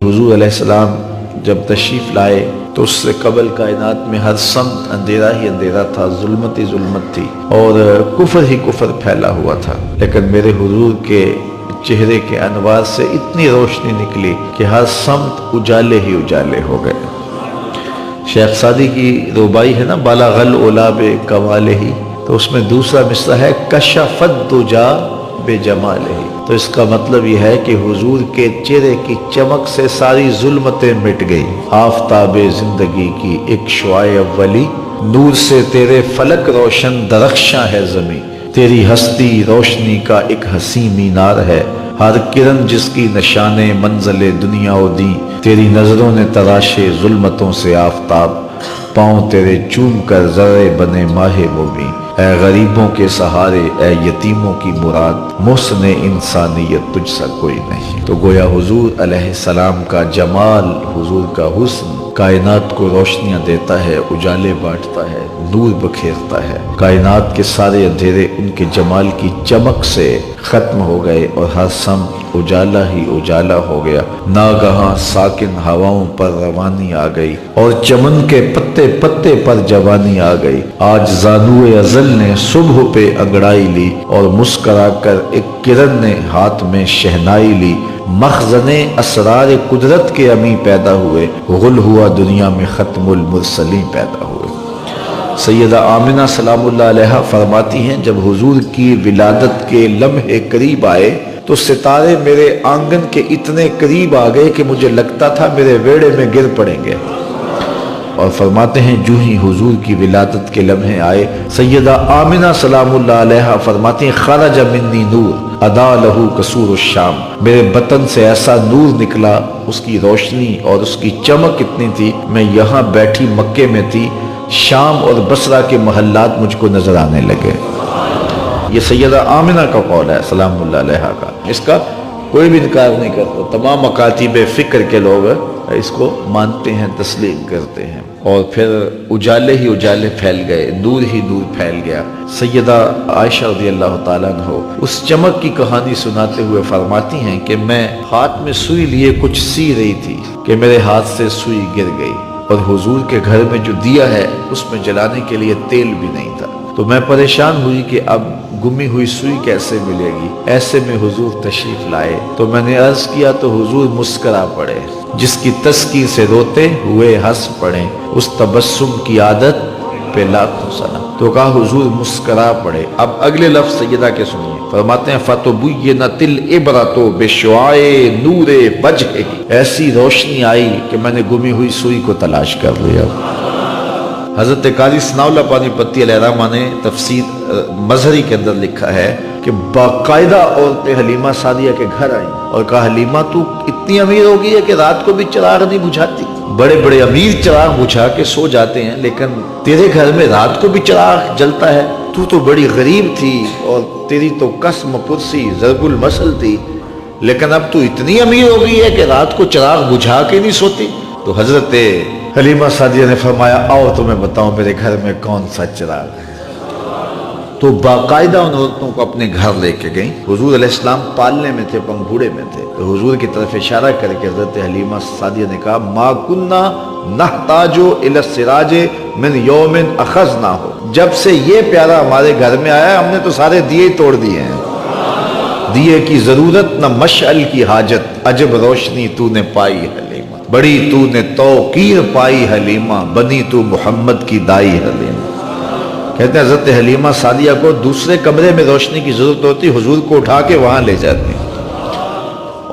حضور علیہ السلام جب تشریف لائے تو اس سے قبل کائنات میں ہر سمت اندھیرا ہی اندھیرا تھا، ظلمت ہی ظلمت تھی، اور کفر ہی کفر پھیلا ہوا تھا. لیکن میرے حضور کے چہرے کے انوار سے اتنی روشنی نکلی کہ ہر سمت اجالے ہی اجالے ہو گئے. شیخ سعدی کی ربائی ہے نا، بالا غل اولاب کمالہ ہی، تو اس میں دوسرا مصرع ہے کشفت دجا بے جمالہ ہی. تو اس کا مطلب یہ ہے کہ حضور کے چہرے کی چمک سے ساری ظلمتیں مٹ گئی. آفتاب زندگی کی ایک شعاع اولی، نور سے تیرے فلک روشن درخشاں ہے زمیں. تیری ہستی روشنی کا ایک حسین مینار ہے، ہر کرن جس کی نشان منزل دنیا و دین. تیری نظروں نے تراشے ظلمتوں سے آفتاب، پاؤں تیرے چوم کر ذرے بنے ماہ مبین. اے غریبوں کے سہارے، اے یتیموں کی مراد، محسن انسانیت تجھ سا کوئی نہیں. تو گویا حضور علیہ السلام کا جمال، حضور کا حسن کائنات کو روشنیاں دیتا ہے، اجالے بانٹتا ہے، نور بکھیرتا ہے. کائنات کے سارے اندھیرے ان کے جمال کی چمک سے ختم ہو گئے اور ہر سمت اجالا ہی اجالا ہو گیا. ناگہاں ساکن ہواؤں پر روانی آ گئی اور چمن کے پتے پتے پر جوانی آ گئی. آج زانوئے ازل نے صبح پہ انگڑائی لی اور مسکرا کر ایک کرن نے ہاتھ میں شہنائی لی. مخزن اسرار قدرت کے امی پیدا ہوئے، غل ہوا دنیا میں ختم المرسلین پیدا ہوئے. سیدہ آمنہ سلام اللہ علیہ فرماتی ہیں جب حضور کی ولادت کے لمحے قریب آئے تو ستارے میرے آنگن کے اتنے قریب آ گئے کہ مجھے لگتا تھا میرے ویڑے میں گر پڑیں گے. اور فرماتے ہیں جو ہی حضور کی ولادت کے لمحے آئے، سیدہ آمنہ سلام اللہ علیہ فرماتی ہیں خرج منی نور ادا لہو قصور الشام. میرے بطن سے ایسا نور نکلا، اس کی روشنی اور اس کی چمک اتنی تھی، میں یہاں بیٹھی مکے میں تھی، شام اور بصرہ کے محلات مجھ کو نظر آنے لگے. یہ سیدہ آمنہ کا قول ہے سلام اللہ علیہ کا، اس کا کوئی بھی انکار نہیں کرتا. تمام مکاتب فکر کے لوگ اس کو مانتے ہیں، تسلیم کرتے ہیں. اور پھر اجالے ہی اجالے پھیل گئے، نور ہی نور پھیل گیا. سیدہ عائشہ رضی اللہ تعالیٰ عنہ اس چمک کی کہانی سناتے ہوئے فرماتی ہیں کہ میں ہاتھ میں سوئی لیے کچھ سی رہی تھی کہ میرے ہاتھ سے سوئی گر گئی، اور حضور کے گھر میں جو دیا ہے اس میں جلانے کے لیے تیل بھی نہیں تھا. تو میں پریشان ہوئی کہ اب گمی ہوئی سوئی کیسے ملے گی. ایسے میں حضور تشریف لائے تو میں نے عرض کیا تو حضور مسکرا پڑے. جس کی تسکی سے روتے ہوئے ہنس پڑے، اس تبسم کی عادت پہ لاکھوں سلام. تو کہا حضور مسکرا پڑے. اب اگلے لفظ سیدہ کے سنیے، فرماتے ہیں فَتُبُيِّنَتِ الْعِبْرَةُ بِشُعَاعِ نُورِ وَجْهِهِ. ایسی روشنی آئی کہ میں نے گمی ہوئی سوئی کو تلاش کر لیا. حضرت قاضی ثناء اللہ پانی پتی علیہ الرحمہ نے تفسیر مظہری کے اندر لکھا ہے کہ باقاعدہ عورتیں حلیمہ سعدیہ کے گھر آئیں اور کہا حلیمہ تو اتنی امیر ہو گئی ہے کہ رات کو بھی چراغ نہیں بجھاتی. بڑے بڑے امیر چراغ بجھا کے سو جاتے ہیں، لیکن تیرے گھر میں رات کو بھی چراغ جلتا ہے. تو بڑی غریب تھی اور تیری تو قسم پرسی ضرب المثل تھی، لیکن اب تو اتنی امیر ہو گئی ہے کہ رات کو چراغ بجھا کے نہیں سوتی. تو حضرت حلیمہ سعدیہ نے فرمایا آؤ تمہیں بتاؤں میرے گھر میں کون سا چراغ ہے. تو باقاعدہ ان عورتوں کو اپنے گھر لے کے گئیں. حضور علیہ السلام پالنے میں تھے، پنگھوڑے میں تھے. تو حضور کی طرف اشارہ کر کے حضرت حلیمہ سعدیہ نے کہا ما کننا نحتاج الی السراج من یوم اخذناہ. جب سے یہ پیارا ہمارے گھر میں آیا ہم نے تو سارے دیے توڑ دیے ہیں. دیے کی ضرورت نہ مشعل کی حاجت، عجب روشنی تو نے پائی حلیمہ، بڑی تو نے توقیر پائی حلیمہ، بنی تو محمد کی دائی حلیمہ. کہتے ہیں حضرت حلیمہ سعدیہ کو دوسرے کمرے میں روشنی کی ضرورت ہوتی، حضور کو اٹھا کے وہاں لے جاتی،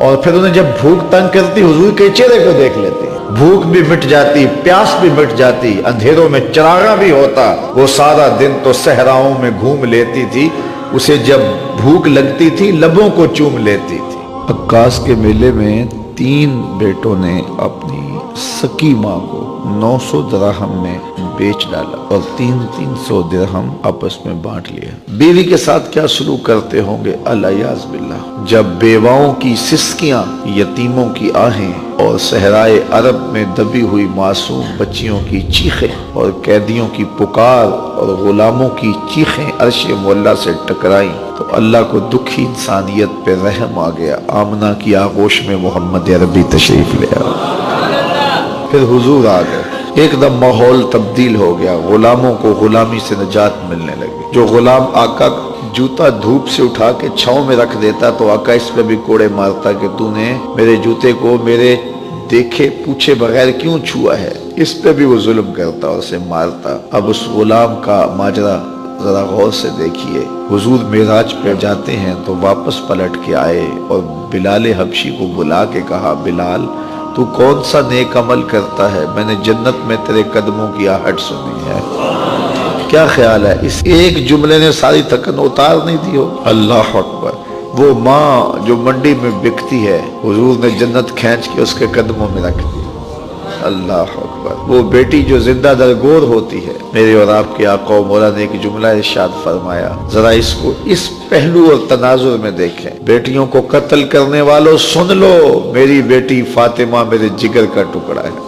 اور پھر انہیں جب بھوک تنگ کرتی حضور کے چہرے کو دیکھ لیتی، بھوک بھی مٹ جاتی، پیاس بھی مٹ جاتی، اندھیروں میں چراغاں بھی ہوتا. وہ سارا دن تو صحراؤں میں گھوم لیتی تھی، اسے جب بھوک لگتی تھی لبوں کو چوم لیتی تھی. عکاس کے میلے میں 3 بیٹوں نے اپنی سکی ماں کو 900 درہم میں بیچ ڈالا اور 300 درہم آپس میں بانٹ لیا. بیوی کے ساتھ کیا سلوک کرتے ہوں گے العیاذ باللہ. جب بیواؤں کی سسکیاں، یتیموں کی آہیں اور صحرائے عرب میں دبی ہوئی معصوم بچیوں کی چیخیں اور قیدیوں کی پکار اور غلاموں کی چیخیں عرش مولا سے ٹکرائیں تو اللہ کو دکھی انسانیت پہ رحم آ گیا۔ آمنہ کی آغوش میں محمد عربی تشریف لے آئے، پھر حضور آ گئے، ایک دم ماحول تبدیل ہو گیا، غلاموں کو غلامی سے نجات ملنے لگی۔ جو غلام آقا جوتا دھوپ سے اٹھا کے چھاؤں میں رکھ دیتا تو آقا اس پہ بھی کوڑے مارتا کہ تو نے میرے جوتے کو میرے دیکھے پوچھے بغیر کیوں چھوا ہے، اس پہ بھی وہ ظلم کرتا اور اسے مارتا۔ اب اس غلام کا ماجرا ذرا غور سے دیکھیے، حضور معراج پہ جاتے ہیں تو واپس پلٹ کے آئے اور بلال حبشی کو بلا کے کہا، بلال تو کون سا نیک عمل کرتا ہے، میں نے جنت میں تیرے قدموں کی آہٹ سنی ہے۔ کیا خیال ہے اس ایک جملے نے ساری تھکن اتار نہیں دی ہو؟ اللہ اکبر۔ وہ ماں جو منڈی میں بکتی ہے، حضور نے جنت کھینچ کے اس کے قدموں میں رکھ دی۔ اللہ اکبر۔ وہ بیٹی جو زندہ درگور ہوتی ہے، میرے اور آپ کے آقا و مولا نے ایک جملہ ارشاد فرمایا، ذرا اس کو اس پہلو اور تناظر میں دیکھیں۔ بیٹیوں کو قتل کرنے والوں سن لو، میری بیٹی فاطمہ میرے جگر کا ٹکڑا ہے۔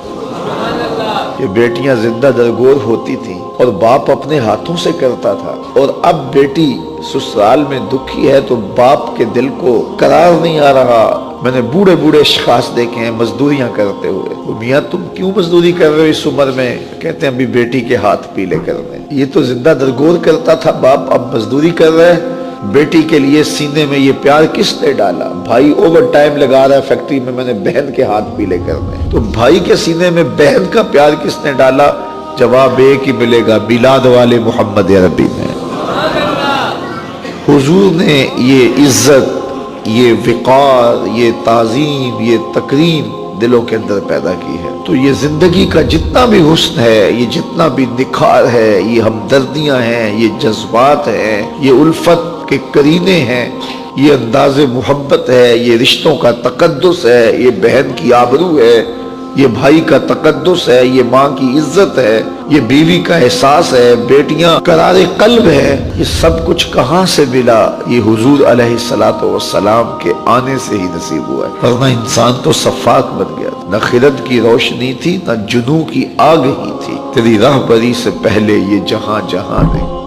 یہ بیٹیاں زندہ درگور ہوتی تھیں اور باپ اپنے ہاتھوں سے کرتا تھا، اور اب بیٹی سسرال میں دکھی ہے تو باپ کے دل کو قرار نہیں آ رہا۔ میں نے بوڑھے بوڑھے اشخاص دیکھے ہیں مزدوریاں کرتے ہوئے، میاں تم کیوں مزدوری کر رہے ہو اس عمر میں؟ کہتے ہیں ابھی بیٹی کے ہاتھ پیلے کر رہے ہیں۔ یہ تو زندہ درگور کرتا تھا باپ، اب مزدوری کر رہے ہیں۔ بیٹی کے لیے سینے میں یہ پیار کس نے ڈالا؟ بھائی اوور ٹائم لگا رہا ہے فیکٹری میں نے بہن کے ہاتھ پیلے کرنے، تو بھائی کے سینے میں بہن کا پیار کس نے ڈالا؟ جواب ایک ہی ملے گا، میلاد والے محمد عربی نے۔ حضور نے یہ عزت، یہ وقار، یہ تعظیم، یہ تکریم دلوں کے اندر پیدا کی ہے۔ تو یہ زندگی کا جتنا بھی حسن ہے، یہ جتنا بھی نکھار ہے، یہ ہمدردیاں ہیں، یہ جذبات ہیں، یہ الفت کے قرینے ہیں، یہ انداز محبت ہے، یہ رشتوں کا تقدس ہے، یہ بہن کی آبرو ہے، یہ بھائی کا تقدس ہے، یہ ماں کی عزت ہے، یہ بیوی کا احساس ہے، بیٹیاں قرار قلب ہے۔ یہ سب کچھ کہاں سے ملا؟ یہ حضور علیہ الصلوۃ والسلام کے آنے سے ہی نصیب ہوا ہے، ورنہ انسان تو صفاق بن گیا۔ نہ خرد کی روشنی تھی، نہ جنوں کی آگ ہی تھی، تیری راہبری سے پہلے یہ جہاں جہاں نہیں۔